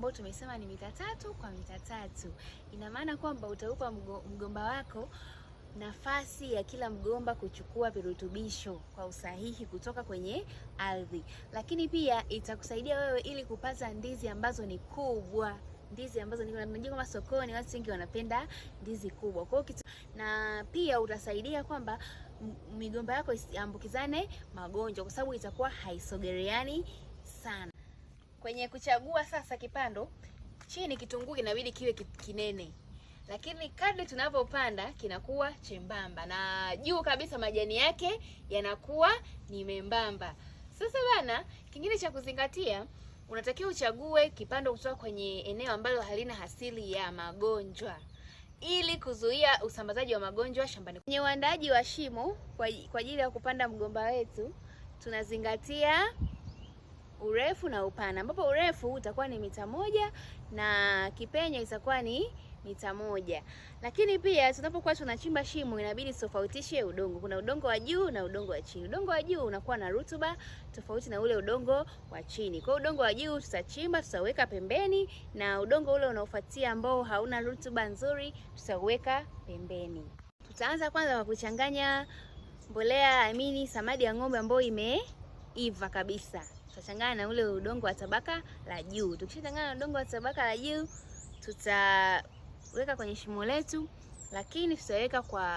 ambao tumesema ni mita 3 kwa mita 3. Ina maana kwamba utaupa mgomba wako nafasi ya kila mgomba kuchukua virutubisho kwa usahihi kutoka kwenye ardhi, lakini pia itakusaidia wewe ili kupata ndizi ambazo ni kubwa, ndizi ambazo unajua kama sokoni watu wengi wanapenda ndizi kubwa. Kwa hiyo na pia utasaidia kwamba migomba yako isiambukizane magonjwa kwa sababu itakuwa haisogeleani sana. Kwenye kuchagua sasa kipando, chini kitunguu kinabidi kiwe kinene, lakini kadri tunavyopanda kinakuwa chembamba na juu kabisa majani yake yanakuwa ni membamba. Sasa bana, kingine cha kuzingatia, unatakiwa uchague kipando kutoka kwenye eneo ambalo halina asili ya magonjwa ili kuzuia usambazaji wa magonjwa shambani. Kwenye uandaaji wa shimo kwa ajili ya kupanda mgomba wetu, tunazingatia urefu na upana, ambapo urefu utakuwa ni mita 1 na kipenyo itakuwa ni mita 1. Lakini pia tunapokuwa tunachimba shimo inabidi tofautishe udongo. Kuna udongo wa juu na udongo wa chini. Udongo wa juu unakuwa na rutuba tofauti na ule udongo wa chini. Kwa udongo wa juu tutachimba, tutaweka pembeni, na udongo ule unaofuatia ambao hauna rutuba nzuri tutaweka pembeni. Tutaanza kwanza kwa kuchanganya mbolea samadi ya ng'ombe ambayo imeiva kabisa. Tutachanganya na ule udongo wa tabaka la juu. Tukishachanganya na udongo wa tabaka la juu, tutaweka kwenye shimo letu, lakini tutaweka kwa